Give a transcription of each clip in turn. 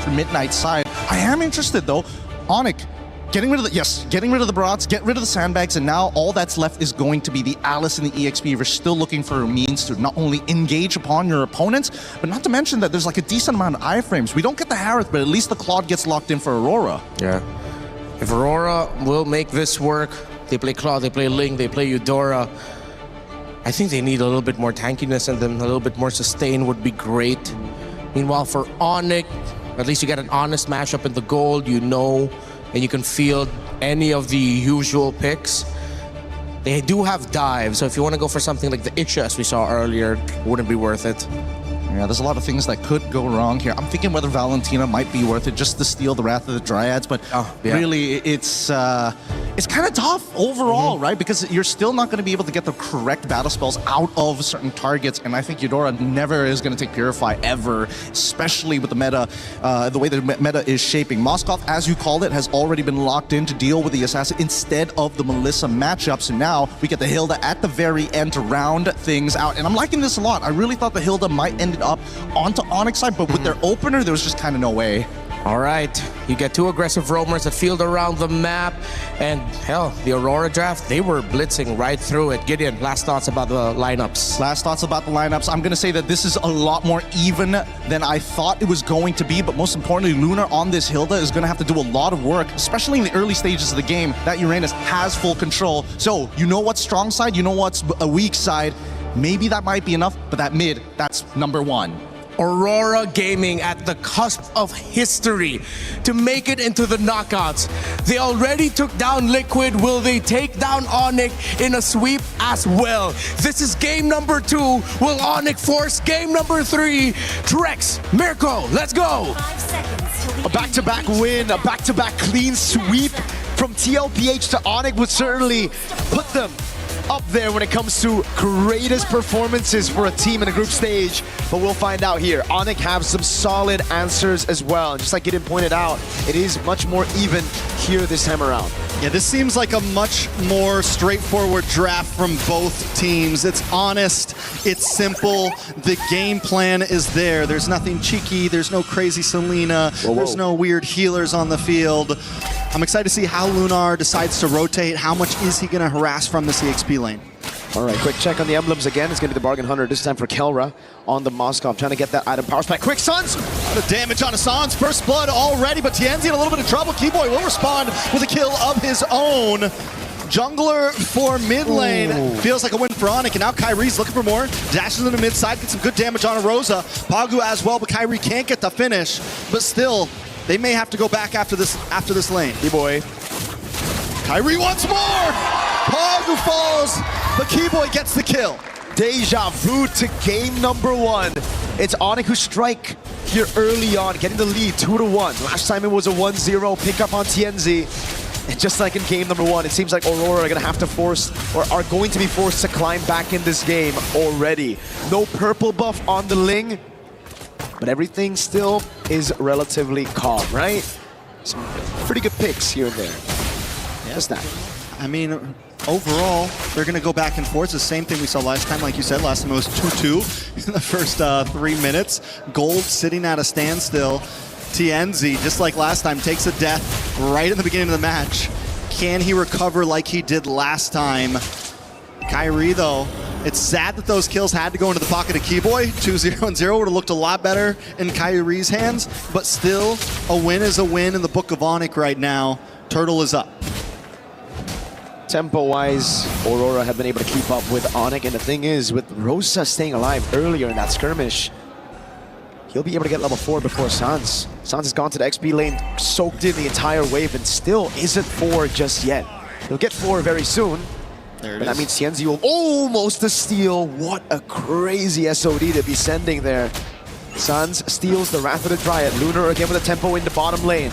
for Midnight's side. I am interested though. Onic, getting rid of the Barats, get rid of the sandbags, and now all that's left is going to be the Alice and the EXP. We're still looking for a means to not only engage upon your opponents, but not to mention that there's like a decent amount of iframes. We don't get the Harith, but at least the Claude gets locked in for Aurora. Yeah. If Aurora will make this work, they play Claude, they play Ling, they play Eudora. I think they need a little bit more tankiness in them, a little bit more sustain would be great. Meanwhile, for Onic, at least you get an honest matchup in the gold, you know, and you can field any of the usual picks. They do have dive, so if you want to go for something like the Itcha as we saw earlier, wouldn't be worth it. Yeah, there's a lot of things that could go wrong here. I'm thinking whether Valentina might be worth it just to steal the Wrath of the Dryads, but really, it's kind of tough overall, right? Because you're still not going to be able to get the correct battle spells out of certain targets, and I think Eudora never is going to take Purify ever, especially with the meta, the way the meta is shaping. Moskov, as you called it, has already been locked in to deal with the Assassin instead of the Melissa matchup, so now we get the Hilda at the very end to round things out, and I'm liking this a lot. I really thought the Hilda might end up onto Onyx side, but with their opener, there was just kind of no way. All right, you get two aggressive roamers that field around the map, and hell, the Aurora draft, they were blitzing right through it. Gideon, last thoughts about the lineups? Last thoughts about the lineups. I'm going to say that this is a lot more even than I thought it was going to be, but most importantly, Lunar on this Hilda is going to have to do a lot of work, especially in the early stages of the game. That Uranus has full control. So, you know what's strong side, you know what's a weak side. Maybe that might be enough, but that mid, that's number one. Aurora Gaming at the cusp of history to make it into the knockouts. They already took down Liquid. Will they take down Onic in a sweep as well? This is game number 2. Will Onic force game number 3? Drex, Mirko, let's go! 5 seconds till the A back-to-back win, a back-to-back clean sweep from TLPH to Onic would certainly put them up there when it comes to greatest performances for a team in a group stage, but we'll find out here. Onic have some solid answers as well, and just like Gideon pointed out, it is much more even here this time around. Yeah, this seems like a much more straightforward draft from both teams. It's honest, it's simple, the game plan is there. There's nothing cheeky, there's no crazy Selena, there's no weird healers on the field. I'm excited to see how Lunar decides to rotate. How much is he going to harass from the CXP lane? All right, quick check on the emblems again. It's going to be the Bargain Hunter this time for Kelra on the Moskov, trying to get that item power spike. Quick Suns! The damage on Hassan's first blood already, but Tienzi in a little bit of trouble. Keyboy will respond with a kill of his own. Jungler for mid lane. Feels like a win for Onic, and now Kyrie's looking for more. Dashes into mid side, gets some good damage on Rosa. Pagu as well, but Kyrie can't get the finish. But still, they may have to go back after this lane. Keyboy. Kyrie once more! Pagu falls, but Keyboy gets the kill. Deja vu to game number 1. It's Onic who strike here early on, getting the lead 2-1. Last time it was a 1-0 pickup on TNZ. And just like in game number 1, it seems like Aurora are going to have to force, or are going to be forced to climb back in this game already. No purple buff on the Ling, but everything still is relatively calm, right? Some pretty good picks here and there. Just that. I mean, overall, they're going to go back and forth. It's the same thing we saw last time. Like you said, last time it was 2-2 in the first 3 minutes. Gold sitting at a standstill. TNZ, just like last time, takes a death right in the beginning of the match. Can he recover like he did last time? Kyrie, though, it's sad that those kills had to go into the pocket of Keyboy. 2-0-0 would have looked a lot better in Kyrie's hands, but still, a win is a win in the book of Onic right now. Turtle is up. Tempo-wise, Aurora have been able to keep up with Onic, and the thing is, with Rosa staying alive earlier in that skirmish, he'll be able to get level 4 before Sans. Sans has gone to the XP lane, soaked in the entire wave, and still isn't 4 just yet. He'll get 4 very soon. There it but is. that means Tienzi will almost a steal. What a crazy SOD to be sending there. Sans steals the Wrath of the Dryad. Lunar again with a tempo in the bottom lane.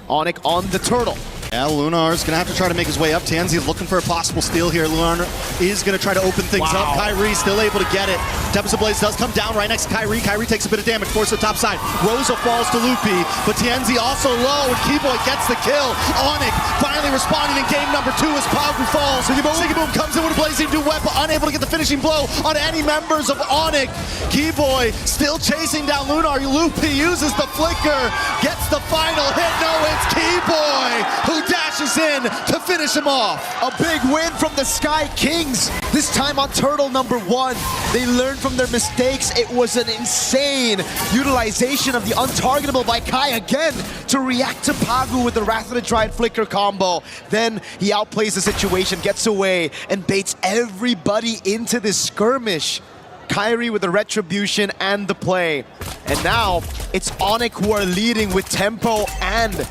Onic on the turtle. Yeah, Lunar's going to have to try to make his way up. Tienzi looking for a possible steal here. Lunar is going to try to open things up. Kyrie still able to get it. Tempest of Blaze does come down right next to Kyrie. Kyrie takes a bit of damage, forces the top side. Rosa falls to Loopy, but TNZ also low, and Keyboy gets the kill. Onic finally responding in game number 2 as Pagu falls. Sigiboom comes in with a blazing duet, but unable to get the finishing blow on any members of Onic. Keyboy still chasing down Lunar. Loopy uses the flicker, gets the final hit. No, it's Keyboy who dashes in to finish him off. A big win from the Sky Kings, this time on Turtle number 1. They learned from their mistakes. It was an insane utilization of the untargetable by Kai again to react to Pagu with the Wrath of the Dryad flicker combo. Then he outplays the situation, gets away, and baits everybody into this skirmish. Kyrie with the retribution and the play. And now it's Onic who are leading with tempo and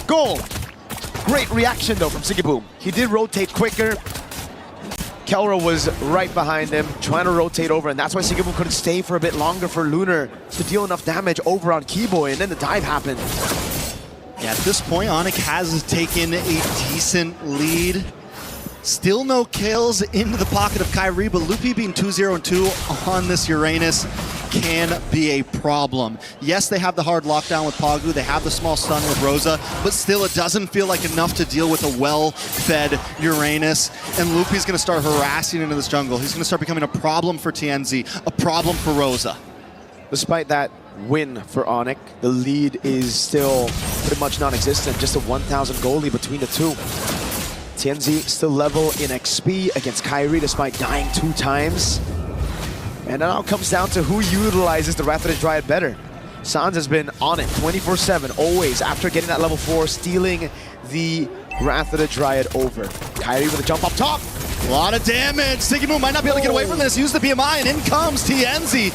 gold. Great reaction though from Sigiboom. He did rotate quicker. Kelra was right behind him, trying to rotate over, and that's why Sigiboom couldn't stay for a bit longer for Lunar to deal enough damage over on Keyboy, and then the dive happened. Yeah, at this point, Onic has taken a decent lead. Still no kills into the pocket of Kyrie, but Loopy being 2-0-2 on this Uranus can be a problem. Yes, they have the hard lockdown with Pagu, they have the small stun with Rosa, but still it doesn't feel like enough to deal with a well-fed Uranus, and Loopy's gonna start harassing into this jungle. He's gonna start becoming a problem for TNZ, a problem for Rosa. Despite that win for Onic, the lead is still pretty much non-existent, just a 1,000 goalie between the two. TNZ still level in XP against Kyrie despite dying 2 times. And it now comes down to who utilizes the Wrath of the Dryad better. Sans has been on it 24/7, always, after getting that level 4, stealing the Wrath of the Dryad over. Kyrie with a jump up top. A lot of damage. Sigiboom might not be able to get away from this. Use the BMI, and in comes TNZ.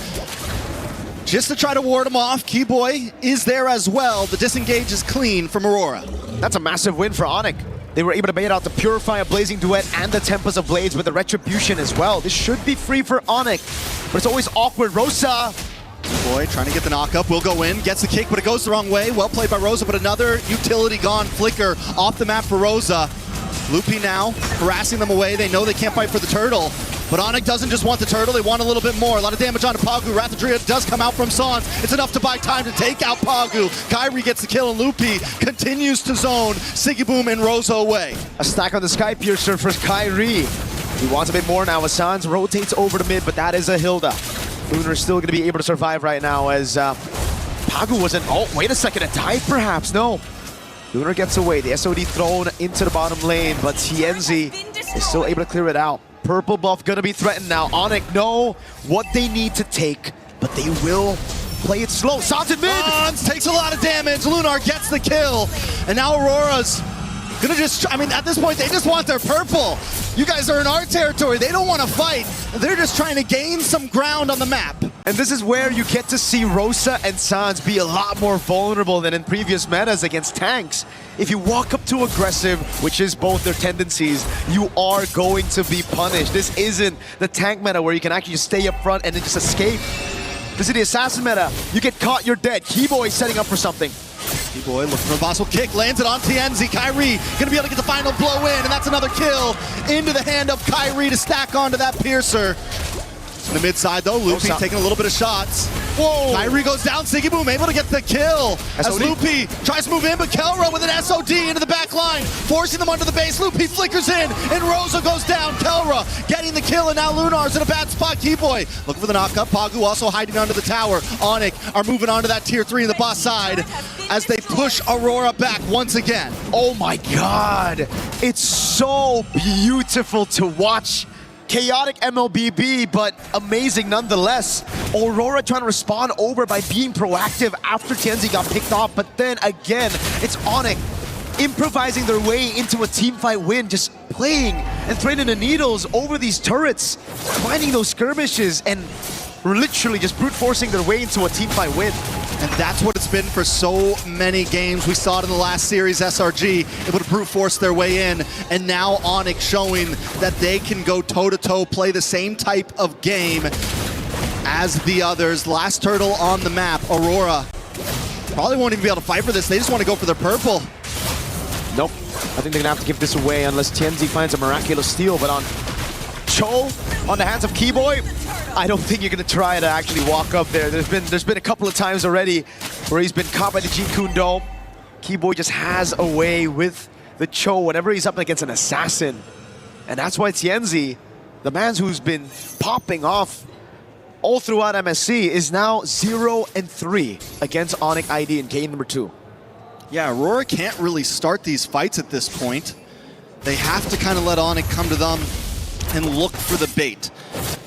Just to try to ward him off. Keyboy is there as well. The disengage is clean from Aurora. That's a massive win for Onic. They were able to bait out the Purify, a Blazing Duet, and the Tempest of Blades with the Retribution as well. This should be free for Onic, but it's always awkward. Rosa! Boy, trying to get the knock up, will go in, gets the kick, but it goes the wrong way. Well played by Rosa, but another utility gone. Flicker off the map for Rosa. Loopy now harassing them away. They know they can't fight for the turtle. But Onic doesn't just want the turtle, they want a little bit more. A lot of damage onto Pagu. Wrath of Dryad does come out from Sans. It's enough to buy time to take out Pagu. Kyrie gets the kill, and Loopy continues to zone Sigiboom and Rosa away. A stack on the Sky Piercer for Kyrie. He wants a bit more now as Sans rotates over to mid, but that is a Hilda. Lunar is still going to be able to survive right now as Pagu wasn't... Oh, wait a second, a dive perhaps? No. Lunar gets away, the SOD thrown into the bottom lane, but TNZ is still able to clear it out. Purple buff gonna be threatened now. Onic know what they need to take, but they will play it slow. Sans in mid! Sans takes a lot of damage. Lunar gets the kill. And now Aurora's gonna just, I mean, at this point, they just want their purple. You guys are in our territory. They don't want to fight. They're just trying to gain some ground on the map. And this is where you get to see Rosa and Sans be a lot more vulnerable than in previous metas against tanks. If you walk up too aggressive, which is both their tendencies, you are going to be punished. This isn't the tank meta where you can actually just stay up front and then just escape. This is the assassin meta. You get caught, you're dead. Keyboy is setting up for something. Keyboy looking for a possible kick, lands it on TNZ. Kyrie gonna be able to get the final blow in, and that's another kill into the hand of Kyrie to stack onto that Piercer. In the mid side though, Loopy taking a little bit of shots. Whoa! Kyrie goes down, Sigiboom able to get the kill. As Loopy tries to move in, but Kelra with an SOD into the back line, forcing them under the base. Loopy flickers in, and Rosa goes down. Kelra getting the kill, and now Lunar's in a bad spot. Keyboy looking for the knock up. Pagu also hiding under the tower. Onic are moving on to that tier 3 in the boss side as they push Aurora back once again. Oh my god! It's so beautiful to watch. Chaotic MLBB, but amazing nonetheless. Aurora trying to respond over by being proactive after TNZ got picked off, but then again, it's Onic improvising their way into a teamfight win, just playing and threading the needles over these turrets, finding those skirmishes, and literally just brute forcing their way into a teamfight win. And that's what it's been for so many games. We saw it in the last series, SRG, able to brute force their way in. And now Onic showing that they can go toe-to-toe, play the same type of game as the others. Last turtle on the map, Aurora. Probably won't even be able to fight for this. They just want to go for their purple. Nope. I think they're going to have to give this away unless TNZ finds a miraculous steal. But on Cho, on the hands of Keyboy, I don't think you're gonna try to actually walk up there. There's been a couple of times already where he's been caught by the Jeet Kune Do. Keyboy just has a way with the Cho whenever he's up against an assassin. And that's why Tienzi, the man who's been popping off all throughout MSC, is now 0-3 against Onic ID in game number 2. Yeah, Aurora can't really start these fights at this point. They have to kind of let Onic come to them and look for the bait.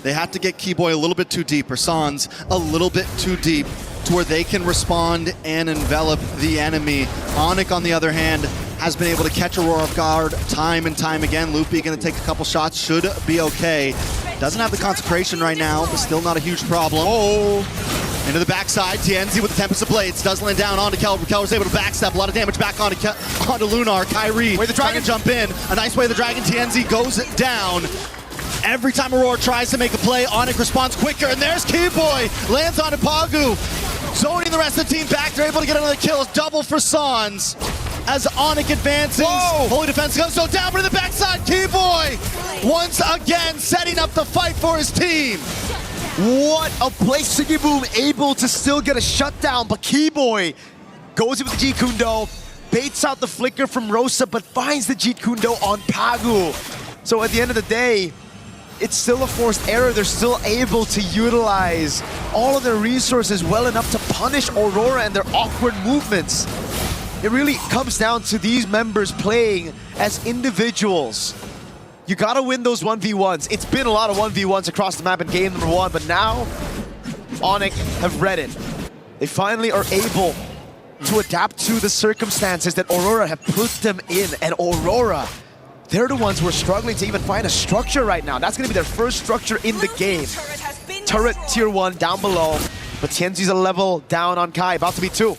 They have to get Keyboy a little bit too deep, or Sans a little bit too deep, to where they can respond and envelop the enemy. Onic, on the other hand, has been able to catch Aurora off guard time and time again. Loopy gonna take a couple shots, should be okay. Doesn't have the consecration right now, but still not a huge problem. Oh! Into the backside, Tienzi with the Tempest of Blades, does land down onto Kelber. Kelber's able to backstep, a lot of damage back onto Lunar. Kyrie trying to jump in, a nice way the Dragon. Tienzi goes down. Every time Aurora tries to make a play, Onic responds quicker, and there's Keyboy, lands onto Pagu. Zoning the rest of the team back, they're able to get another kill, double for Sans. As Onic advances, Holy Defense goes so down, but in the backside, Keyboy once again setting up the fight for his team. What a play, Sigiboom able to still get a shutdown, but Keyboy goes in with the Jeet Kune Do, baits out the flicker from Rosa, but finds the Jeet Kune Do on Pagu. So at the end of the day, it's still a forced error. They're still able to utilize all of their resources well enough to punish Aurora and their awkward movements. It really comes down to these members playing as individuals. You gotta win those 1v1s. It's been a lot of 1v1s across the map in game number 1, but now Onic have read it. They finally are able to adapt to the circumstances that Aurora have put them in. And Aurora, they're the ones who are struggling to even find a structure right now. That's gonna be their first structure in the game. Turret tier 1 down below, but Tienzi's a level down on Kai, about to be 2.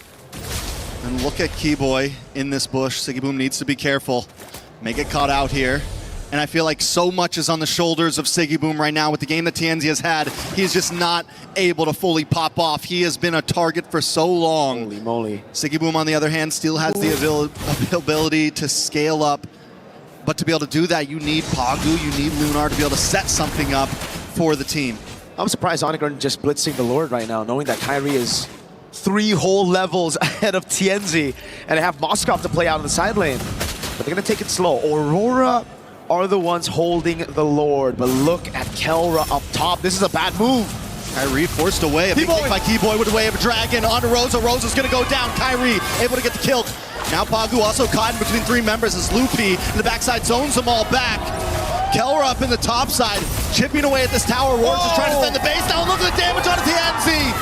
And look at Keyboy in this bush. Sigiboom needs to be careful. May get caught out here. And I feel like so much is on the shoulders of Sigiboom right now with the game that Tienzi has had. He's just not able to fully pop off. He has been a target for so long. Holy moly. Sigiboom, on the other hand, still has the ability to scale up. But to be able to do that, you need Pagu, you need Lunar to be able to set something up for the team. I'm surprised Onic aren't just blitzing the Lord right now, knowing that Kyrie is 3 whole levels ahead of Tienzi, and they have Moskov to play out in the side lane. But they're gonna take it slow. Aurora are the ones holding the Lord, but look at Kelra up top. This is a bad move. Kyrie forced away. A big kick by Keyboy with the way of a dragon onto Rosa. Rosa's gonna go down. Kyrie able to get the kill. Now Pagu also caught in between 3 members as Loopy in the backside zones them all back. Kelra up in the top side, chipping away at this tower. Roars is trying to defend the base. Now look at the damage on Tienzi.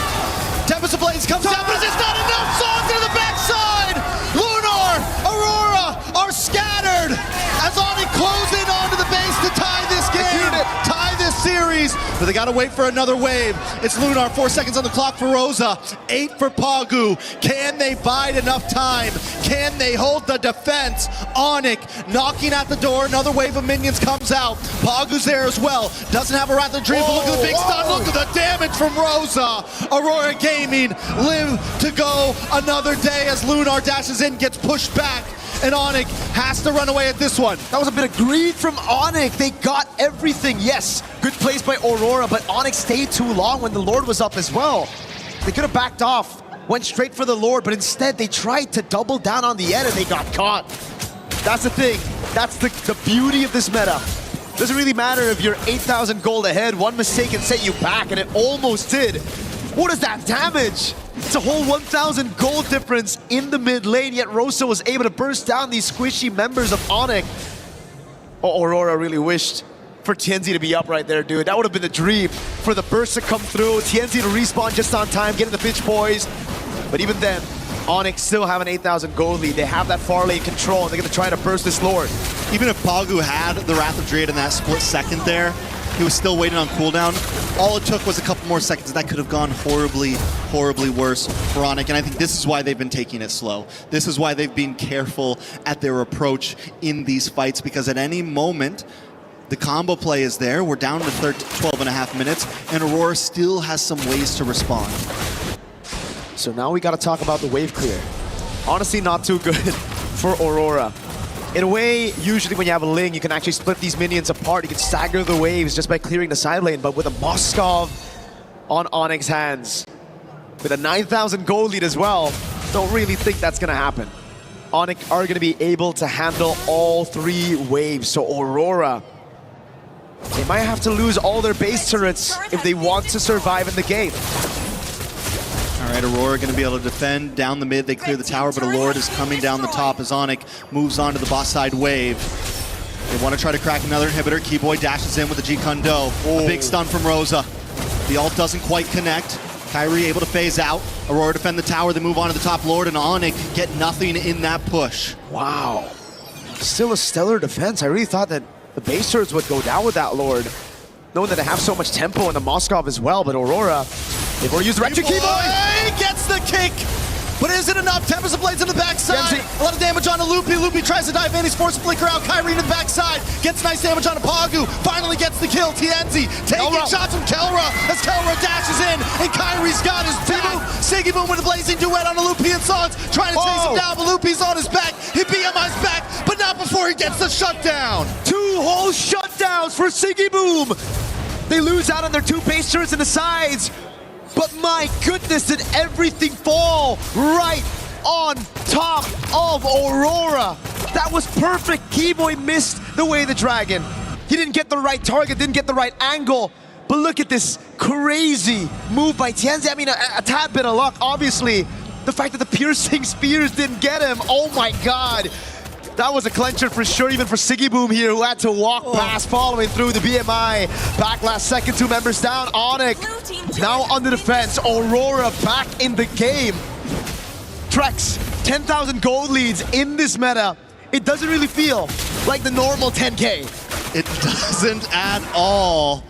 Tempest of Blades comes down, but it's just not enough. Songs into the backside. Lunar, Aurora are scattered as Onic close in onto the base to tie this game, tie this series. But they gotta wait for another wave. It's Lunar, 4 seconds on the clock for Rosa, 8 for Pagu. Can they bide enough time? Can they hold the defense? Onic knocking at the door, another wave of minions comes out. Pagu's there as well, doesn't have a Wrath of Dream, but look at the big stun, look at the damage from Rosa. Aurora Gaming live to go another day as Lunar dashes in, gets pushed back, and Onic has to run away at this one. That was a bit of greed from Onic. They got everything. Yes, good plays by Aurora, but Onic stayed too long when the Lord was up as well. They could have backed off, went straight for the Lord, but instead they tried to double down on the end and they got caught. That's the thing. That's the beauty of this meta. Doesn't really matter if you're 8,000 gold ahead. One mistake can set you back, and it almost did. What is that damage? It's a whole 1,000 gold difference in the mid lane, yet Rosa was able to burst down these squishy members of Onic. Oh, Aurora really wished for Tienzi to be up right there, dude. That would have been the dream for the burst to come through, Tienzi to respawn just on time, getting the pitch poised. But even then, Onic still have an 8,000 gold lead. They have that far lane control, and they're going to try to burst this Lord. Even if Pagu had the Wrath of Dread in that split second there, he was still waiting on cooldown. All it took was a couple more seconds. That could have gone horribly, horribly worse for Onic. And I think this is why they've been taking it slow. This is why they've been careful at their approach in these fights, because at any moment, the combo play is there. We're down to 12 and a half minutes, and Aurora still has some ways to respond. So now we got to talk about the wave clear. Honestly, not too good for Aurora. In a way, usually when you have a Ling, you can actually split these minions apart. You can stagger the waves just by clearing the side lane. But with a Moskov on Onic's hands, with a 9,000 gold lead as well, don't really think that's going to happen. Onic are going to be able to handle all 3 waves. So Aurora, they might have to lose all their base turrets if they want to survive in the game. All right, Aurora going to be able to defend down the mid. They clear the tower, but a Lord is coming down the top as Onic moves on to the boss side wave. They want to try to crack another inhibitor. Keyboy dashes in with a G-Kundo. A big stun from Rosa. The ult doesn't quite connect. Kyrie able to phase out. Aurora defend the tower, they move on to the top Lord, and Onic get nothing in that push. Wow. Still a stellar defense. I really thought that the base turrets would go down with that Lord, knowing that they have so much tempo in the Moskov as well, but Aurora, they've already used the Retro Keyboy! Gets the kick, but is it enough? Tempest of Blades on the backside. A lot of damage on Loopy. Loopy tries to dive in. He's forced to flicker out. Kyrie to the backside. Gets nice damage on Pagu. Finally gets the kill. TNZ taking shots from Kelra as Kelra dashes in, and Kyrie's got his back. Siggy Boom with a blazing duet on Loopy and Songs, trying to chase him down, but Loopy's on his back. He BMI's back, but not before he gets the shutdown. 2 whole shutdowns for Siggy Boom. They lose out on their 2 base turrets in the sides. But my goodness, did everything fall right on top of Aurora. That was perfect. Keyboy missed the way the dragon. He didn't get the right target, didn't get the right angle. But look at this crazy move by Tianzi. I mean, a tad bit of luck, obviously. The fact that the piercing spears didn't get him. Oh my God. That was a clencher for sure, even for Siggy Boom here, who had to walk past, following through the BMI. Back last second, 2 members down. Onic now on the defense. Aurora back in the game. Trex, 10,000 gold leads in this meta. It doesn't really feel like the normal 10K. It doesn't at all.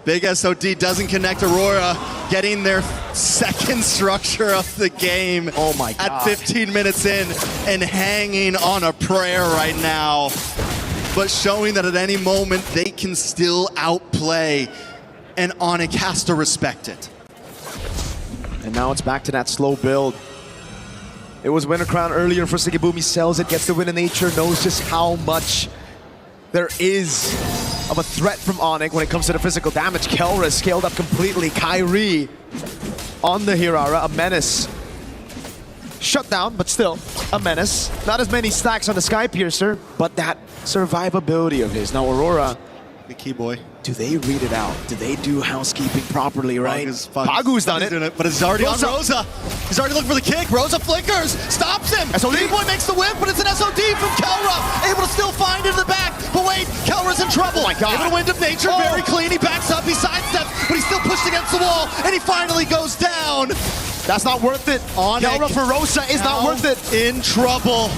Big SOD doesn't connect. Aurora getting their 2nd structure of the game. Oh my God. At 15 minutes in and hanging on a prayer right now. But showing that at any moment they can still outplay, and Onic has to respect it. And now it's back to that slow build. It was Winter Crown earlier for Siggy Boom. He sells it, gets the win in nature, knows just how much there is of a threat from Onic when it comes to the physical damage. Kelra scaled up completely. Kyrie on the Hirara, a menace. Shut down, but still a menace. Not as many stacks on the Sky Piercer, but that survivability of his. Now Aurora, The Keyboy. do they read it out? Do they do housekeeping properly, right? Pagu's done it. Doing it, but it's already on Rosa. He's already looking for the kick. Rosa flickers, stops him. SOD. Keyboy makes the whip, but it's an SOD from Kelra. Able to still find it in the back. But wait, Kelra's in trouble. Oh my God. Able to wind of nature, very clean. He backs up, he sidesteps, but he's still pushed against the wall, and he finally goes down. That's not worth it. Kelra for Rosa is not worth it. In trouble.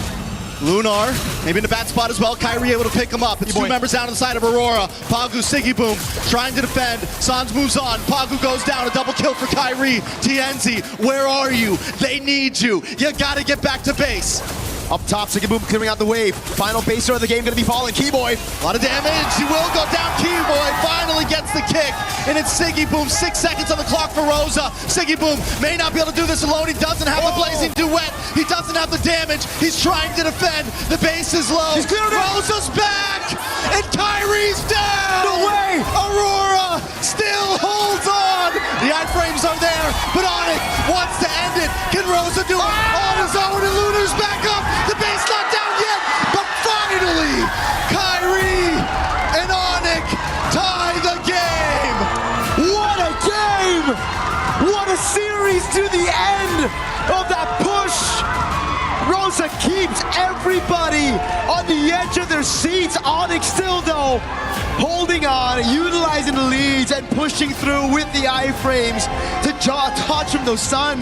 Lunar, maybe in a bad spot as well. Kyrie able to pick him up. It's 2 members down on the side of Aurora. Pagu, Siggy Boom, trying to defend. Sans moves on. Pagu goes down. A double kill for Kyrie. TNZ, where are you? They need you. You gotta get back to base. Up top, Siggy Boom clearing out the wave. Final baser of the game gonna be falling. Keyboy. A lot of damage. He will go down. Keyboy finally gets the kick. And it's Siggy Boom. 6 seconds on the clock for Rosa. Siggy Boom may not be able to do this alone. He doesn't have the blazing duet. He doesn't have the damage. He's trying to defend. The base is low. He's cleared it. Rosa's back. And Kyrie's down. No way. Aurora still holds on. The iframes are there, but Onic wants to end it. Can Rosa do it on his own? And Lunar's back up. The base not down yet, but finally, Kyrie and Onic tie the game. What a game! What a series to the end of that push! Rosa keeps everybody on the edge of their seats. Onic still though, holding on, utilizing the leads and pushing through with the iframes to dodge from those suns.